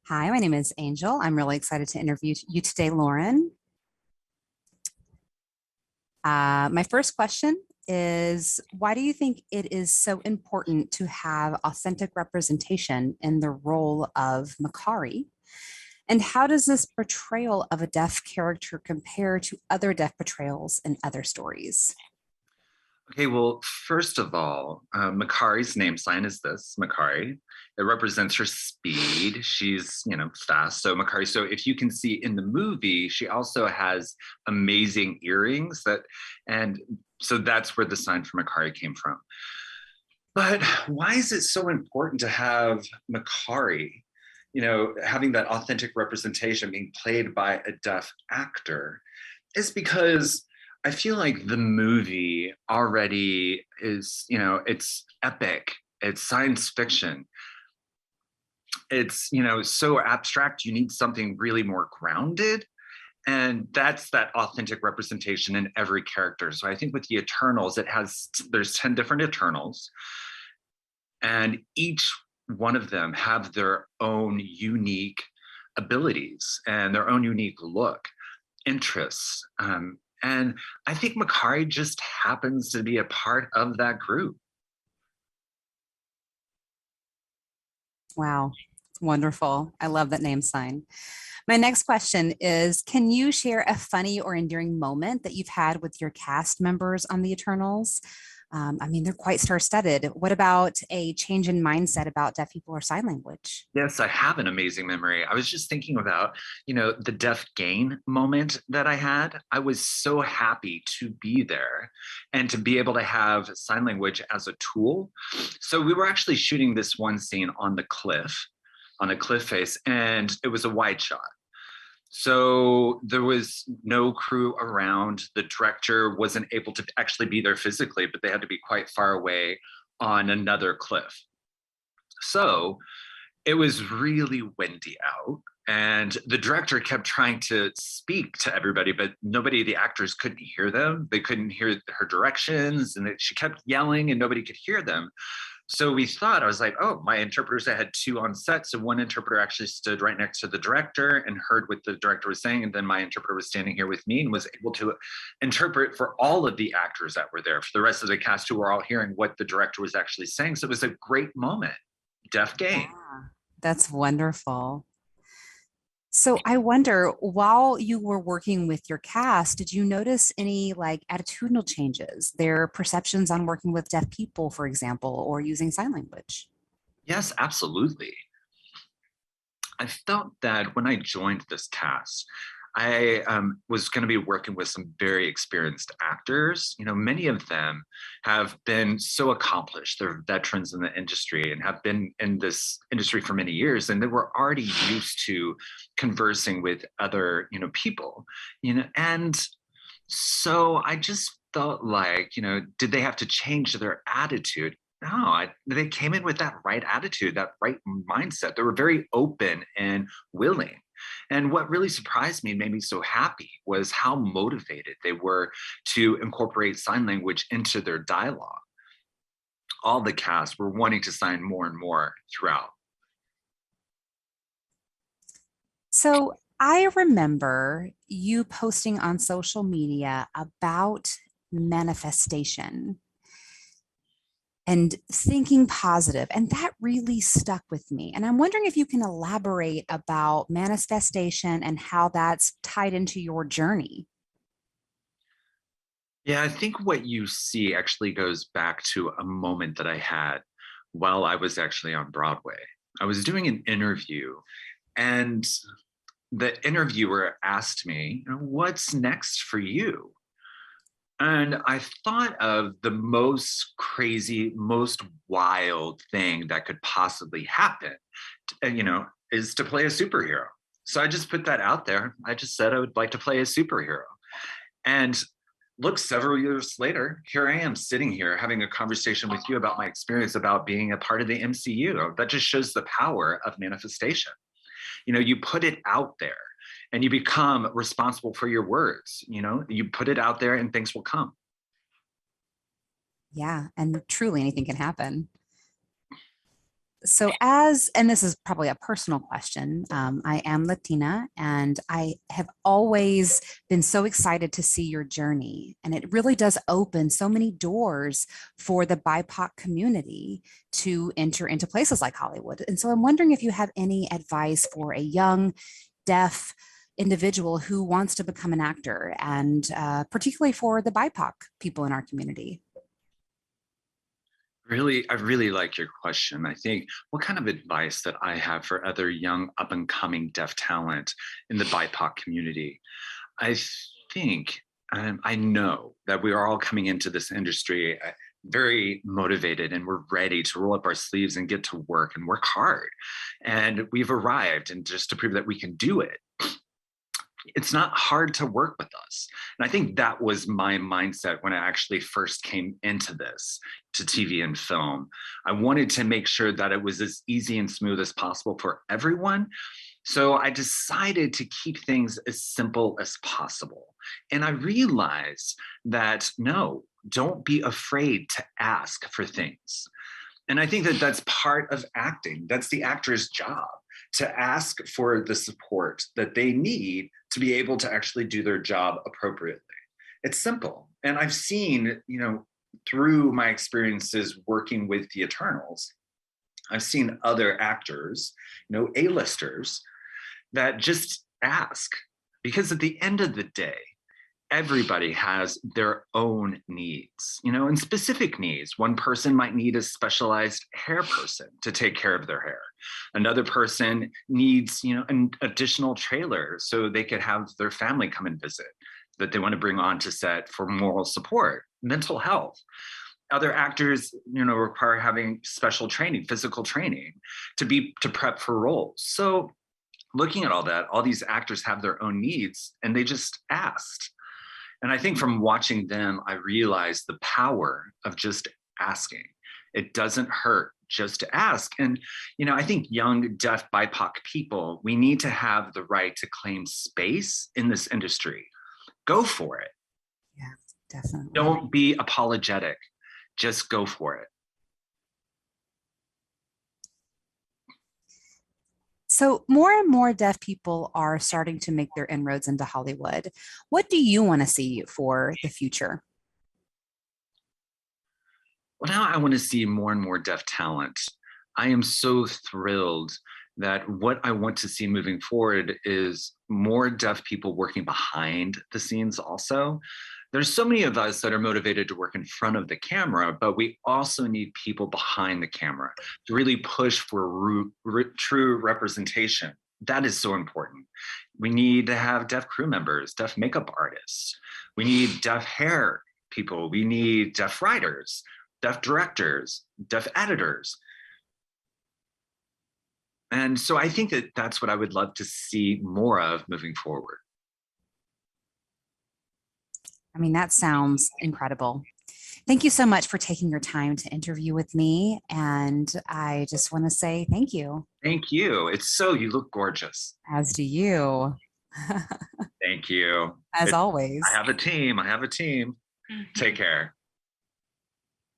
Hi, my name is Angel. I'm really excited to interview you today, Lauren. My first question is, why do you think it is so important to have authentic representation in the role of Makari? And how does this portrayal of a deaf character compare to other deaf portrayals in other stories? Okay, well, first of all, Makari's name sign is this, Makari. It represents her speed. She's, fast. So Makari, so if you can see in the movie, she also has amazing earrings and so that's where the sign for Makari came from. But why is it so important to have Makari, having that authentic representation being played by a deaf actor? Is because I feel like the movie already is, it's epic. It's science fiction. It's, so abstract. You need something really more grounded. And that's that authentic representation in every character. So I think with the Eternals, there's 10 different Eternals, and each one of them have their own unique abilities and their own unique look, interests. And I think Makari just happens to be a part of that group. Wow, wonderful. I love that name sign. My next question is, can you share a funny or endearing moment that you've had with your cast members on the Eternals? They're quite star-studded. What about a change in mindset about deaf people or sign language? Yes, I have an amazing memory. I was just thinking about, the deaf gain moment that I had. I was so happy to be there and to be able to have sign language as a tool. So we were actually shooting this one scene on a cliff face, and it was a wide shot. So there was no crew around. The director wasn't able to actually be there physically, but they had to be quite far away on another cliff. So it was really windy out. And the director kept trying to speak to everybody, but nobody, the actors couldn't hear them. They couldn't hear her directions, and she kept yelling and nobody could hear them. So I was like, oh, my interpreters, I had two on set. So one interpreter actually stood right next to the director and heard what the director was saying. And then my interpreter was standing here with me and was able to interpret for all of the actors that were there, for the rest of the cast who were all hearing what the director was actually saying. So it was a great moment. Deaf game. Yeah, that's wonderful. So I wonder, while you were working with your cast, did you notice any like attitudinal changes, their perceptions on working with deaf people, for example, or using sign language? Yes, absolutely. I felt that when I joined this cast, I was going to be working with some very experienced actors. Many of them have been so accomplished. They're veterans in the industry and have been in this industry for many years, and they were already used to conversing with other, people. And so I just felt like, did they have to change their attitude? No, they came in with that right attitude, that right mindset. They were very open and willing. And what really surprised me and made me so happy was how motivated they were to incorporate sign language into their dialogue. All the cast were wanting to sign more and more throughout. So I remember you posting on social media about manifestation and thinking positive, and that really stuck with me. And I'm wondering if you can elaborate about manifestation and how that's tied into your journey. Yeah, I think what you see actually goes back to a moment that I had while I was actually on Broadway. I was doing an interview, and the interviewer asked me, what's next for you? And I thought of the most crazy, most wild thing that could possibly happen, is to play a superhero. So I just put that out there. I just said I would like to play a superhero. And look, several years later, here I am sitting here having a conversation with you about my experience about being a part of the MCU. That just shows the power of manifestation. You put it out there and you become responsible for your words. You put it out there and things will come. Yeah, and truly anything can happen. And this is probably a personal question, I am Latina, and I have always been so excited to see your journey. And it really does open so many doors for the BIPOC community to enter into places like Hollywood. And so I'm wondering if you have any advice for a young, deaf individual who wants to become an actor, and particularly for the BIPOC people in our community. Really, I really like your question. I think what kind of advice that I have for other young up and coming deaf talent in the BIPOC community. I think, I know that we are all coming into this industry very motivated, and we're ready to roll up our sleeves and get to work and work hard. And we've arrived, and just to prove that we can do it, it's not hard to work with us. And I think that was my mindset when I actually first came into this, to TV and film. I wanted to make sure that it was as easy and smooth as possible for everyone. So I decided to keep things as simple as possible. And I realized that no, don't be afraid to ask for things. And I think that that's part of acting. That's the actor's job, to ask for the support that they need to be able to actually do their job appropriately. It's simple. And I've seen, through my experiences working with the Eternals, I've seen other actors, A-listers, that just ask. Because at the end of the day, everybody has their own needs, and specific needs. One person might need a specialized hair person to take care of their hair. Another person needs, an additional trailer so they could have their family come and visit, that they want to bring onto set for moral support, mental health. Other actors, require having special training, physical training to prep for roles. So looking at all that, all these actors have their own needs, and they just asked. And I think from watching them, I realized the power of just asking. It doesn't hurt just to ask. And, I think young, deaf, BIPOC people, we need to have the right to claim space in this industry. Go for it. Yeah, definitely. Don't be apologetic. Just go for it. So more and more deaf people are starting to make their inroads into Hollywood. What do you want to see for the future? Well, now I want to see more and more deaf talent. I am so thrilled that what I want to see moving forward is more deaf people working behind the scenes also. There's so many of us that are motivated to work in front of the camera, but we also need people behind the camera to really push for true representation. That is so important. We need to have deaf crew members, deaf makeup artists. We need deaf hair people. We need deaf writers, deaf directors, deaf editors. And so I think that that's what I would love to see more of moving forward. I mean, that sounds incredible. Thank you so much for taking your time to interview with me. And I just want to say thank you. Thank you. You look gorgeous. As do you. Thank you. As always. I have a team. Take care.